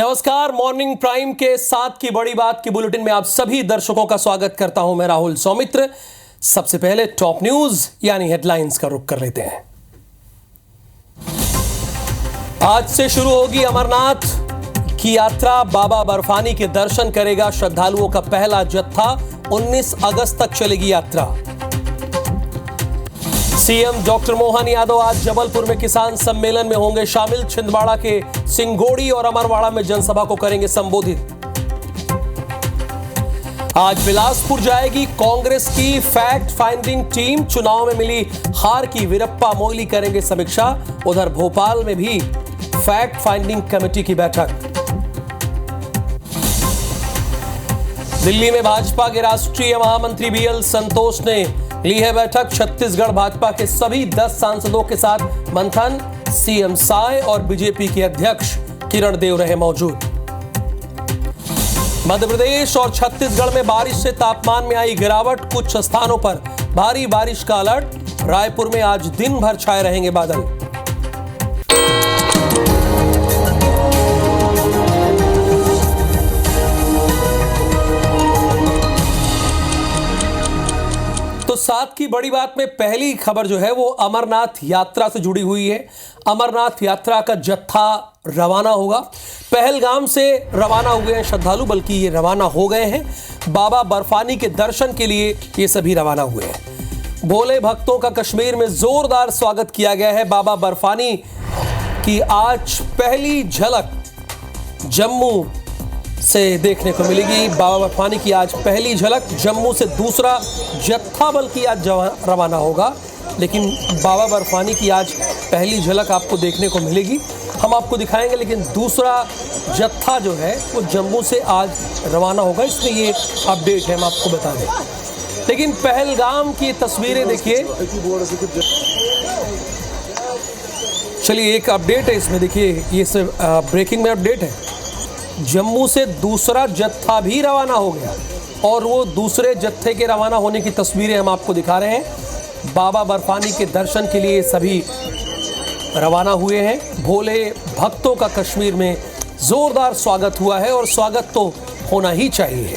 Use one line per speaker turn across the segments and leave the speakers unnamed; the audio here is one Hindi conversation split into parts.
नमस्कार, मॉर्निंग प्राइम के साथ की बड़ी बात की बुलेटिन में आप सभी दर्शकों का स्वागत करता हूं। मैं राहुल सौमित्र। सबसे पहले टॉप न्यूज यानी हेडलाइंस का रुख कर लेते हैं। आज से शुरू होगी अमरनाथ की यात्रा। बाबा बर्फानी के दर्शन करेगा श्रद्धालुओं का पहला जत्था। 19 अगस्त तक चलेगी यात्रा। सीएम डॉक्टर मोहन यादव आज जबलपुर में किसान सम्मेलन में होंगे शामिल। छिंदवाड़ा के सिंगोड़ी और अमरवाड़ा में जनसभा को करेंगे संबोधित। आज बिलासपुर जाएगी कांग्रेस की फैक्ट फाइंडिंग टीम। चुनाव में मिली हार की वीरप्पा मोइली करेंगे समीक्षा। उधर भोपाल में भी फैक्ट फाइंडिंग कमेटी की बैठक। दिल्ली में भाजपा के राष्ट्रीय महामंत्री बीएल संतोष ने ली है बैठक। छत्तीसगढ़ भाजपा के सभी 10 सांसदों के साथ मंथन। सीएम साय और बीजेपी के अध्यक्ष किरण देव रहे मौजूद। मध्य प्रदेश और छत्तीसगढ़ में बारिश से तापमान में आई गिरावट। कुछ स्थानों पर भारी बारिश का अलर्ट। रायपुर में आज दिन भर छाए रहेंगे बादल। तो साथ की बड़ी बात में पहली खबर जो है वो अमरनाथ यात्रा से जुड़ी हुई है। अमरनाथ यात्रा का जत्था रवाना होगा। पहलगाम से रवाना हुए हैं श्रद्धालु, बल्कि ये रवाना हो गए हैं। बाबा बर्फानी के दर्शन के लिए ये सभी रवाना हुए हैं। भोले भक्तों का कश्मीर में जोरदार स्वागत किया गया है। बाबा बर्फानी की आज पहली झलक जम्मू से देखने को मिलेगी। बाबा बर्फानी की आज पहली झलक। जम्मू से दूसरा जत्था बल्कि आज रवाना होगा, लेकिन बाबा बर्फानी की आज पहली झलक आपको देखने को मिलेगी। हम आपको दिखाएंगे, लेकिन दूसरा जत्था जो है वो जम्मू से आज रवाना होगा। इसमें ये अपडेट है, हम आपको बता दें। लेकिन पहलगाम की तस्वीरें देखिए। चलिए, एक अपडेट है इसमें, देखिए ये ब्रेकिंग में अपडेट है। जम्मू से दूसरा जत्था भी रवाना हो गया और वो दूसरे जत्थे के रवाना होने की तस्वीरें हम आपको दिखा रहे हैं। बाबा बर्फानी के दर्शन के लिए सभी रवाना हुए हैं। भोले भक्तों का कश्मीर में जोरदार स्वागत हुआ है और स्वागत तो होना ही चाहिए।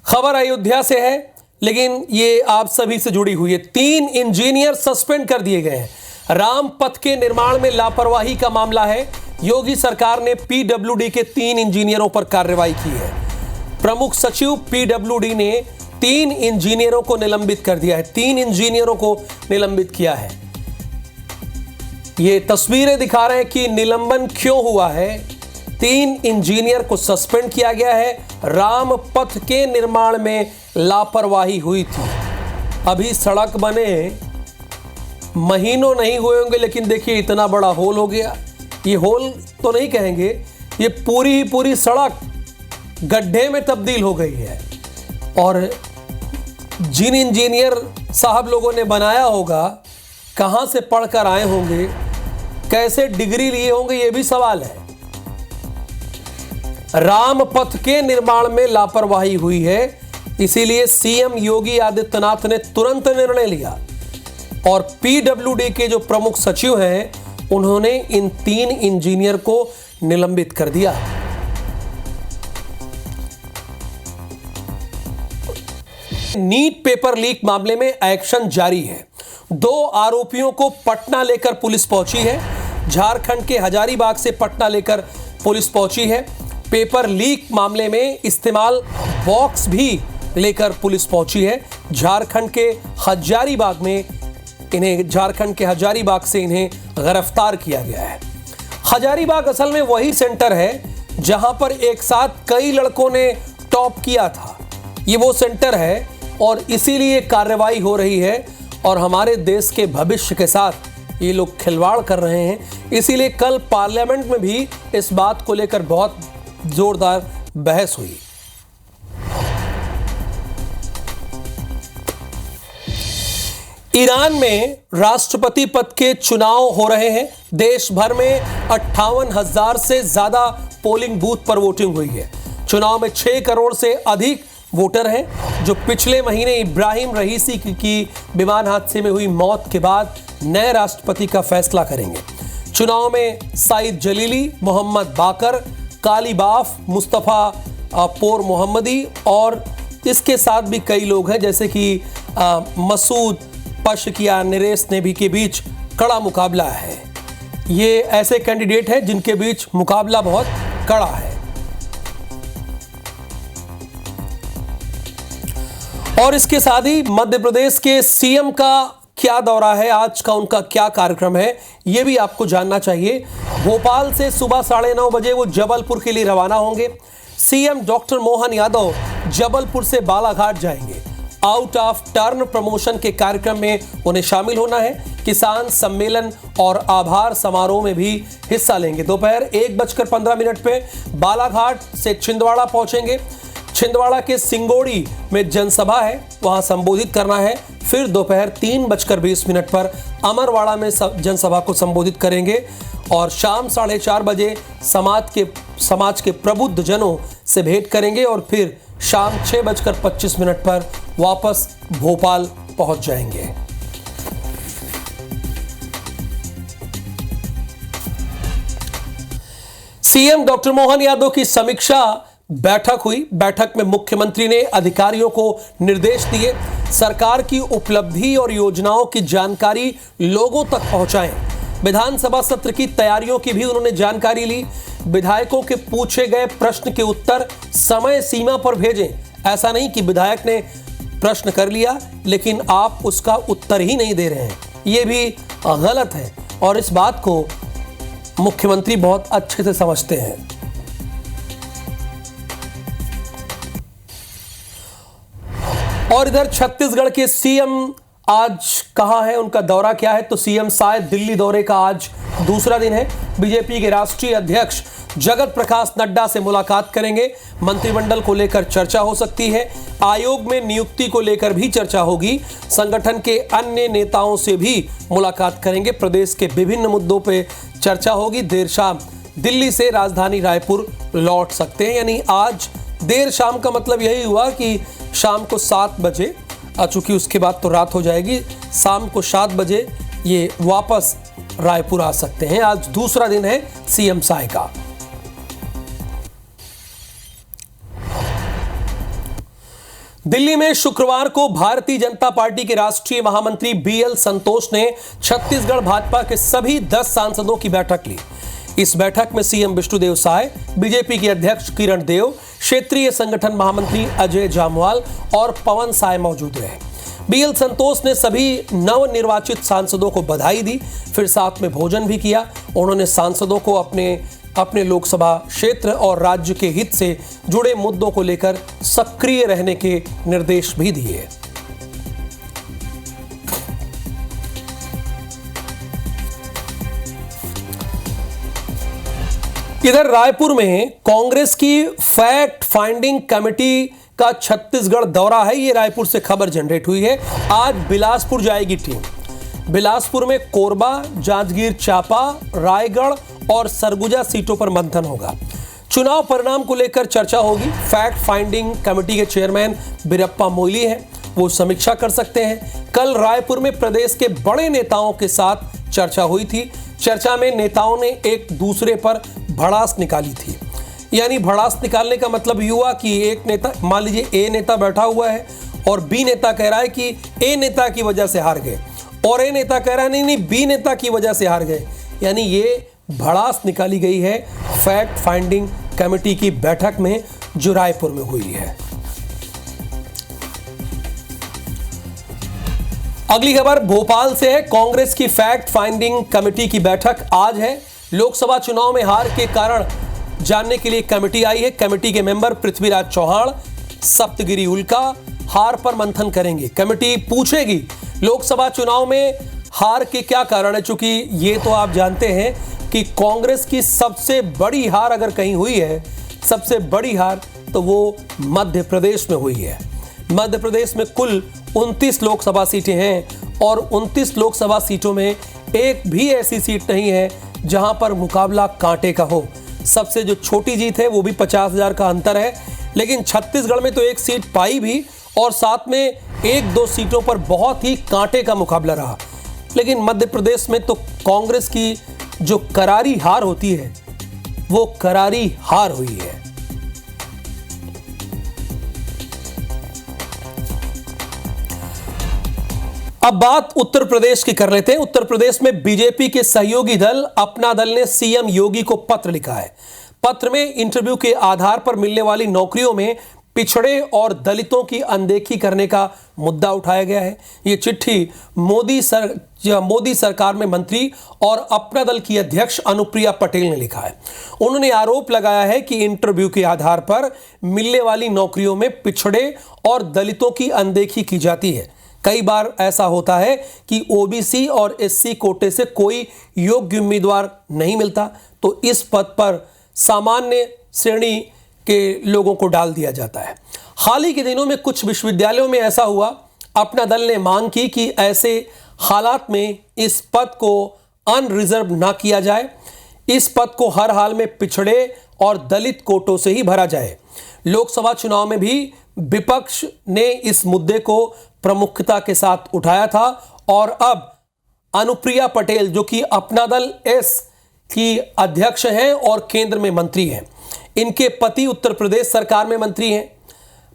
खबर अयोध्या से है, लेकिन ये आप सभी से जुड़ी हुई है। 3 इंजीनियर सस्पेंड कर दिए गए हैं। राम पथ के निर्माण में लापरवाही का मामला है। योगी सरकार ने पीडब्ल्यूडी के 3 इंजीनियरों पर कार्रवाई की है। प्रमुख सचिव पीडब्ल्यूडी ने 3 इंजीनियरों को निलंबित कर दिया है। 3 इंजीनियरों को निलंबित किया है। ये तस्वीरें दिखा रहे हैं कि निलंबन क्यों हुआ है। 3 इंजीनियर को सस्पेंड किया गया है। राम पथ के निर्माण में लापरवाही हुई थी। अभी सड़क बने महीनों नहीं हुए होंगे, लेकिन देखिए इतना बड़ा होल हो गया। ये होल तो नहीं कहेंगे, ये पूरी ही पूरी सड़क गड्ढे में तब्दील हो गई है। और जिन इंजीनियर साहब लोगों ने बनाया होगा, कहां से पढ़कर आए होंगे, कैसे डिग्री लिए होंगे, ये भी सवाल है। राम पथ के निर्माण में लापरवाही हुई है, इसीलिए सीएम योगी आदित्यनाथ ने तुरंत निर्णय लिया और पीडब्ल्यूडी के जो प्रमुख सचिव हैं उन्होंने इन 3 इंजीनियर को निलंबित कर दिया। नीट पेपर लीक मामले में एक्शन जारी है। 2 आरोपियों को पटना लेकर पुलिस पहुंची है। झारखंड के हजारीबाग से पटना लेकर पुलिस पहुंची है। पेपर लीक मामले में इस्तेमाल बॉक्स भी लेकर पुलिस पहुंची है। झारखंड के हजारीबाग से इन्हें गिरफ्तार किया गया है। हजारीबाग असल में वही सेंटर है जहां पर एक साथ कई लड़कों ने टॉप किया था। ये वो सेंटर है और इसीलिए कार्रवाई हो रही है और हमारे देश के भविष्य के साथ ये लोग खिलवाड़ कर रहे हैं। इसीलिए कल पार्लियामेंट में भी इस बात को लेकर बहुत जोरदार बहस हुई। ईरान में राष्ट्रपति पद के चुनाव हो रहे हैं। देश भर में 58,000 से ज्यादा पोलिंग बूथ पर वोटिंग हुई है। चुनाव में 6 करोड़ से अधिक वोटर हैं जो पिछले महीने इब्राहिम रईसी की विमान हादसे में हुई मौत के बाद नए राष्ट्रपति का फैसला करेंगे। चुनाव में साइद जलीली, मोहम्मद बाकर, कालीबाफ, मुस्तफ़ा पोर मोहम्मदी और इसके साथ भी कई लोग हैं जैसे कि मसूद पशकिया नरेस नेभी के बीच कड़ा मुकाबला है। ये ऐसे कैंडिडेट हैं जिनके बीच मुकाबला बहुत कड़ा है। और इसके साथ ही मध्य प्रदेश के सीएम का क्या दौरा है, आज का उनका क्या कार्यक्रम है, यह भी आपको जानना चाहिए। भोपाल से सुबह 9:30 बजे वो जबलपुर के लिए रवाना होंगे। सीएम डॉक्टर मोहन यादव जबलपुर से बालाघाट जाएंगे। आउट ऑफ टर्न प्रमोशन के कार्यक्रम में उन्हें शामिल होना है। किसान सम्मेलन और आभार समारोह में भी हिस्सा लेंगे। दोपहर 1:15 पे बालाघाट से छिंदवाड़ा पहुंचेंगे। छिंदवाड़ा के सिंगोड़ी में जनसभा है, वहां संबोधित करना है। फिर दोपहर 3:20 पर अमरवाड़ा में जनसभा को संबोधित करेंगे और शाम 4:30 बजे समाज के प्रबुद्ध जनों से भेंट करेंगे और फिर शाम 6:25 पर वापस भोपाल पहुंच जाएंगे। सीएम डॉक्टर मोहन यादव की समीक्षा बैठक हुई। बैठक में मुख्यमंत्री ने अधिकारियों को निर्देश दिए, सरकार की उपलब्धि और योजनाओं की जानकारी लोगों तक पहुंचाएं। विधानसभा सत्र की तैयारियों की भी उन्होंने जानकारी ली। विधायकों के पूछे गए प्रश्न के उत्तर समय सीमा पर भेजें। ऐसा नहीं कि विधायक ने प्रश्न कर लिया लेकिन आप उसका उत्तर ही नहीं दे रहे हैं, यह भी गलत है और इस बात को मुख्यमंत्री बहुत अच्छे से समझते हैं। और इधर छत्तीसगढ़ के सीएम आज कहां है, उनका दौरा क्या है, तो सीएम शायद दिल्ली दौरे का आज दूसरा दिन है। बीजेपी के राष्ट्रीय अध्यक्ष जगत प्रकाश नड्डा से मुलाकात करेंगे। मंत्रिमंडल को लेकर चर्चा हो सकती है। आयोग में नियुक्ति को लेकर भी चर्चा होगी। संगठन के अन्य नेताओं से भी मुलाकात करेंगे। प्रदेश के विभिन्न मुद्दों पे चर्चा होगी। देर शाम दिल्ली से राजधानी रायपुर लौट सकते हैं। यानी आज देर शाम का मतलब यही हुआ कि शाम को 7 बजे, चूंकि उसके बाद तो रात हो जाएगी, शाम को 7 बजे ये वापस रायपुर आ सकते हैं। आज दूसरा दिन है सीएम साय का। दिल्ली में शुक्रवार को भारतीय जनता पार्टी के राष्ट्रीय महामंत्री बीएल संतोष ने छत्तीसगढ़ भाजपा के सभी 10 सांसदों की बैठक ली। इस बैठक में सीएम विष्णुदेव साय, बीजेपी के अध्यक्ष किरण देव, क्षेत्रीय संगठन महामंत्री अजय जामवाल और पवन साय मौजूद रहे। बीएल संतोष ने सभी नवनिर्वाचित सांसदों को बधाई दी, फिर साथ में भोजन भी किया। उन्होंने सांसदों को अपने लोकसभा क्षेत्र और राज्य के हित से जुड़े मुद्दों को लेकर सक्रिय रहने के निर्देश भी दिए। इधर रायपुर में कांग्रेस की फैक्ट फाइंडिंग कमेटी का छत्तीसगढ़ दौरा है। ये रायपुर से खबर जनरेट हुई है। आज बिलासपुर जाएगी टीम। बिलासपुर में कोरबा, जांजगीर चांपा, रायगढ़ और सरगुजा सीटों पर मंथन होगा। चुनाव परिणाम को लेकर चर्चा होगी। फैक्ट फाइंडिंग कमेटी के चेयरमैन बीरप्पा मोइली हैं, वो समीक्षा कर सकते हैं। कल रायपुर में प्रदेश के बड़े नेताओं के साथ चर्चा हुई थी। चर्चा में नेताओं ने एक दूसरे पर भड़ास निकाली थी। यानी भड़ास निकालने का मतलब ये हुआ कि एक नेता, मान लीजिए ए नेता बैठा हुआ है और बी नेता कह रहा है कि ए नेता की वजह से हार गए, और ए नेता कह रहा है नहीं बी नेता की वजह से हार गए। यानी ये भड़ास निकाली गई है फैक्ट फाइंडिंग कमेटी की बैठक में जो रायपुर में हुई है। अगली खबर भोपाल से है। कांग्रेस की फैक्ट फाइंडिंग कमेटी की बैठक आज है। लोकसभा चुनाव में हार के कारण जानने के लिए कमेटी आई है। कमेटी के मेंबर पृथ्वीराज चौहान, सप्तगिरी उल्का हार पर मंथन करेंगे। कमेटी पूछेगी लोकसभा चुनाव में हार के क्या कारण है, चूंकि ये तो आप जानते हैं कि कांग्रेस की सबसे बड़ी हार अगर कहीं हुई है, सबसे बड़ी हार तो वो मध्य प्रदेश में हुई है। मध्य प्रदेश में कुल 29 लोकसभा सीटें हैं और 29 लोकसभा सीटों में एक भी ऐसी सीट नहीं है जहां पर मुकाबला कांटे का हो। सबसे जो छोटी जीत है वो भी 50,000 का अंतर है, लेकिन छत्तीसगढ़ में तो एक सीट पाई भी और साथ में एक दो सीटों पर बहुत ही कांटे का मुकाबला रहा। लेकिन मध्य प्रदेश में तो कांग्रेस की जो करारी हार होती है वो करारी हार हुई है। अब बात उत्तर प्रदेश की कर लेते हैं। उत्तर प्रदेश में बीजेपी के सहयोगी दल अपना दल ने सीएम योगी को पत्र लिखा है। पत्र में इंटरव्यू के आधार पर मिलने वाली नौकरियों में पिछड़े और दलितों की अनदेखी करने का मुद्दा उठाया गया है। ये चिट्ठी मोदी सरकार में मंत्री और अपना दल की अध्यक्ष अनुप्रिया पटेल ने लिखा है। उन्होंने आरोप लगाया है कि इंटरव्यू के आधार पर मिलने वाली नौकरियों में पिछड़े और दलितों की अनदेखी की जाती है। कई बार ऐसा होता है कि ओबीसी और एससी कोटे से कोई योग्य उम्मीदवार नहीं मिलता तो इस पद पर सामान्य श्रेणी के लोगों को डाल दिया जाता है। हाल ही के दिनों में कुछ विश्वविद्यालयों में ऐसा हुआ। अपना दल ने मांग की कि ऐसे हालात में इस पद को अनरिजर्व ना किया जाए। इस पद को हर हाल में पिछड़े और दलित कोटों से ही भरा जाए। लोकसभा चुनाव में भी विपक्ष ने इस मुद्दे को प्रमुखता के साथ उठाया था और अब अनुप्रिया पटेल जो कि अपना दल एस की अध्यक्ष हैं और केंद्र में मंत्री हैं, इनके पति उत्तर प्रदेश सरकार में मंत्री हैं।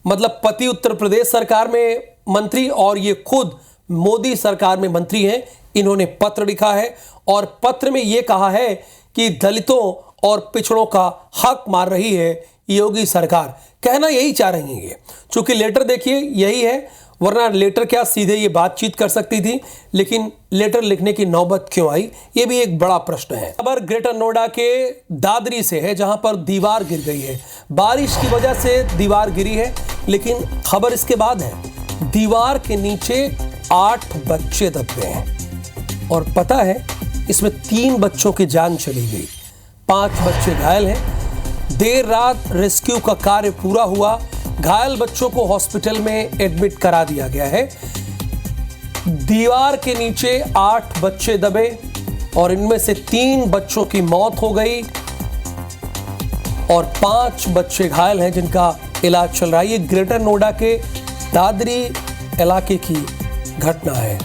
मतलब पति उत्तर प्रदेश सरकार में मंत्री और ये खुद मोदी सरकार में मंत्री हैं। इन्होंने पत्र लिखा है और पत्र में ये कहा है कि दलितों और पिछड़ों का हक मार रही है योगी सरकार। कहना यही चाह रही है। चूंकि लेटर देखिए यही है, वरना लेटर क्या सीधे ये बातचीत कर सकती थी, लेकिन लेटर लिखने की नौबत क्यों आई, ये भी एक बड़ा प्रश्न है। खबर ग्रेटर नोएडा के दादरी से है जहां पर दीवार गिर गई है। बारिश की वजह से दीवार गिरी है, लेकिन खबर इसके बाद है दीवार के नीचे 8 बच्चे दब गए हैं और पता है इसमें 3 बच्चों की जान चली गई, 5 बच्चे घायल हैं। देर रात रेस्क्यू का कार्य पूरा हुआ। घायल बच्चों को हॉस्पिटल में एडमिट करा दिया गया है। दीवार के नीचे 8 बच्चे दबे और इनमें से 3 बच्चों की मौत हो गई और 5 बच्चे घायल हैं जिनका इलाज चल रहा है। ये ग्रेटर नोएडा के दादरी इलाके की घटना है।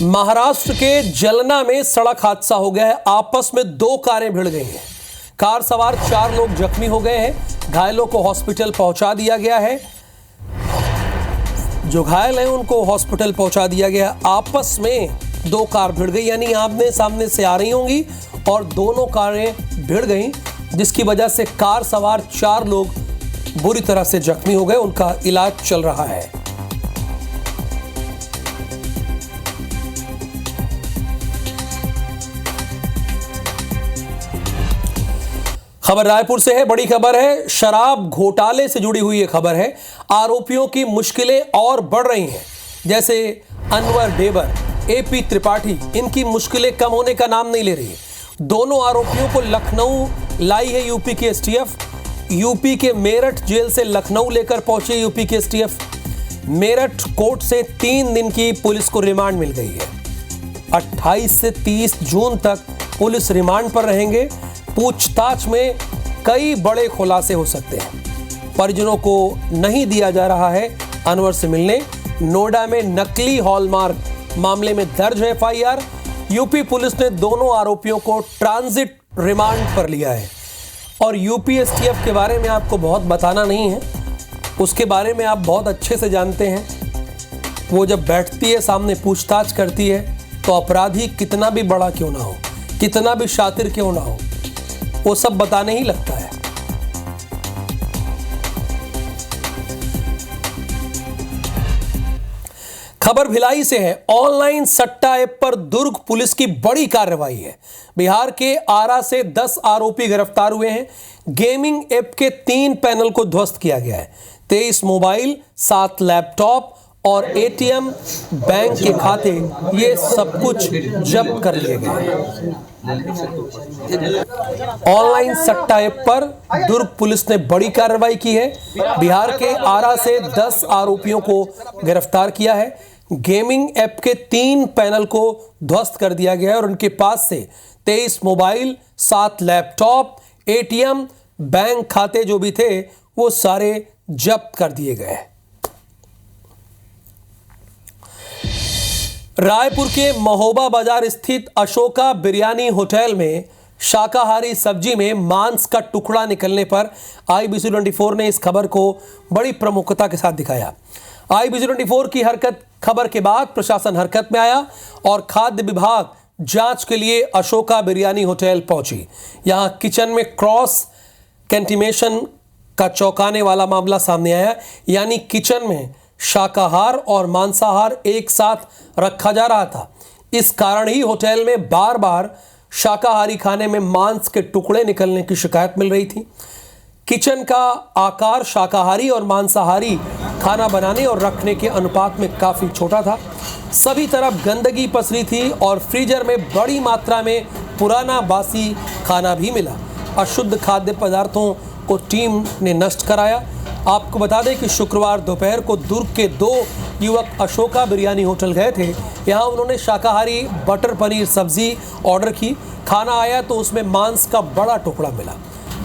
महाराष्ट्र के जलना में सड़क हादसा हो गया है। आपस में 2 कारें भिड़ गई हैं। कार सवार 4 लोग जख्मी हो गए हैं। घायलों को हॉस्पिटल पहुंचा दिया गया है। जो घायल हैं उनको हॉस्पिटल पहुंचा दिया गया। आपस में 2 कार भिड़ गई, यानी आमने सामने से आ रही होंगी और दोनों कारें भिड़ गई, जिसकी वजह से कार सवार 4 लोग बुरी तरह से जख्मी हो गए। उनका इलाज चल रहा है। खबर रायपुर से है। बड़ी खबर है, शराब घोटाले से जुड़ी हुई ये खबर है। आरोपियों की मुश्किलें और बढ़ रही हैं। जैसे अनवर डेबर, एपी त्रिपाठी, इनकी मुश्किलें कम होने का नाम नहीं ले रही है। दोनों आरोपियों को लखनऊ लाई है यूपी की एसटीएफ। यूपी के मेरठ जेल से लखनऊ लेकर पहुंची यूपी की एसटीएफ। मेरठ कोर्ट से 3 दिन की पुलिस को रिमांड मिल गई है। 28 से 30 जून तक पुलिस रिमांड पर रहेंगे। पूछताछ में कई बड़े खुलासे हो सकते हैं। परिजनों को नहीं दिया जा रहा है अनवर से मिलने। नोएडा में नकली हॉलमार्क मामले में दर्ज है एफआईआर। यूपी पुलिस ने दोनों आरोपियों को ट्रांजिट रिमांड पर लिया है। और यूपी एसटीएफ के बारे में आपको बहुत बताना नहीं है, उसके बारे में आप बहुत अच्छे से जानते हैं। वो जब बैठती है सामने पूछताछ करती है तो अपराधी कितना भी बड़ा क्यों ना हो, कितना भी शातिर क्यों ना हो, वो सब बताने ही लगता है। खबर भिलाई से है। ऑनलाइन सट्टा ऐप पर दुर्ग पुलिस की बड़ी कार्रवाई है। बिहार के आरा से 10 आरोपी गिरफ्तार हुए हैं। गेमिंग ऐप के 3 पैनल को ध्वस्त किया गया है। 23 मोबाइल, 7 लैपटॉप और एटीएम, बैंक के खाते, ये सब कुछ जब्त कर लिए गए। ऑनलाइन सट्टा ऐप पर दुर्ग पुलिस ने बड़ी कार्रवाई की है। बिहार के आरा से 10 आरोपियों को गिरफ्तार किया है। गेमिंग ऐप के 3 पैनल को ध्वस्त कर दिया गया है और उनके पास से 23 मोबाइल, 7 लैपटॉप, एटीएम, बैंक खाते जो भी थे वो सारे जब्त कर दिए गए। रायपुर के महोबा बाजार स्थित अशोका बिरयानी होटल में शाकाहारी सब्जी में मांस का टुकड़ा निकलने पर IBC 24 ने इस खबर को बड़ी प्रमुखता के साथ दिखाया। IBC 24 की खबर के बाद प्रशासन हरकत में आया और खाद्य विभाग जांच के लिए अशोका बिरयानी होटल पहुंची। यहां किचन में क्रॉस कंटेमिनेशन का चौंकाने वाला मामला सामने आया, यानी किचन में शाकाहार और मांसाहार एक साथ रखा जा रहा था। इस कारण ही होटल में बार बार शाकाहारी खाने में मांस के टुकड़े निकलने की शिकायत मिल रही थी। किचन का आकार शाकाहारी और मांसाहारी खाना बनाने और रखने के अनुपात में काफ़ी छोटा था। सभी तरफ गंदगी पसरी थी और फ्रीजर में बड़ी मात्रा में पुराना बासी खाना भी मिला। अशुद्ध खाद्य पदार्थों को टीम ने नष्ट कराया। आपको बता दें कि शुक्रवार दोपहर को दुर्ग के 2 युवक अशोका बिरयानी होटल गए थे। यहाँ उन्होंने शाकाहारी बटर पनीर सब्जी ऑर्डर की। खाना आया तो उसमें मांस का बड़ा टुकड़ा मिला,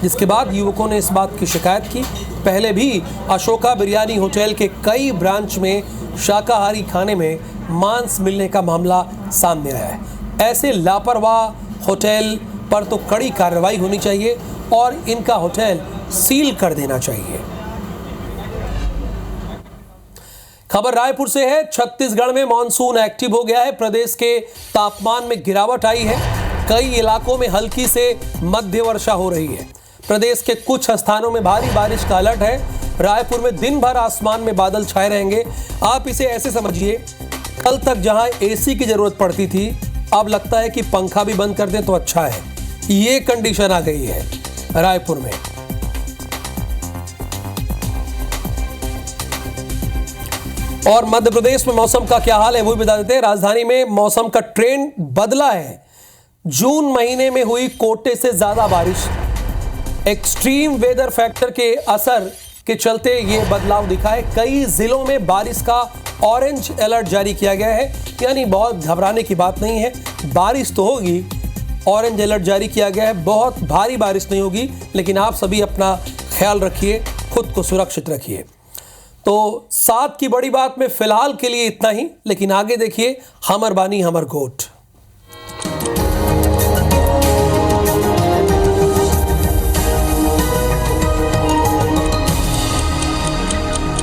जिसके बाद युवकों ने इस बात की शिकायत की। पहले भी अशोका बिरयानी होटल के कई ब्रांच में शाकाहारी खाने में मांस मिलने का मामला सामने आया है। ऐसे लापरवाह होटल पर तो कड़ी कार्रवाई होनी चाहिए और इनका होटल सील कर देना चाहिए। खबर रायपुर से है। छत्तीसगढ़ में मानसून एक्टिव हो गया है। प्रदेश के तापमान में गिरावट आई है। कई इलाकों में हल्की से मध्य वर्षा हो रही है। प्रदेश के कुछ स्थानों में भारी बारिश का अलर्ट है। रायपुर में दिन भर आसमान में बादल छाए रहेंगे। आप इसे ऐसे समझिए, कल तक जहां एसी की जरूरत पड़ती थी, अब लगता है कि पंखा भी बंद कर दें तो अच्छा है। ये कंडीशन आ गई है रायपुर में। और मध्य प्रदेश में मौसम का क्या हाल है वो भी बता देते हैं। राजधानी में मौसम का ट्रेंड बदला है। जून महीने में हुई कोटे से ज्यादा बारिश, एक्सट्रीम वेदर फैक्टर के असर के चलते ये बदलाव दिखा है। कई जिलों में बारिश का ऑरेंज अलर्ट जारी किया गया है, यानी बहुत घबराने की बात नहीं है। बारिश तो होगी, ऑरेंज अलर्ट जारी किया गया है। बहुत भारी बारिश नहीं होगी, लेकिन आप सभी अपना ख्याल रखिए, खुद को सुरक्षित रखिए। तो 7 की बड़ी बात में फिलहाल के लिए इतना ही, लेकिन आगे देखिए हमर बानी हमर गोठ।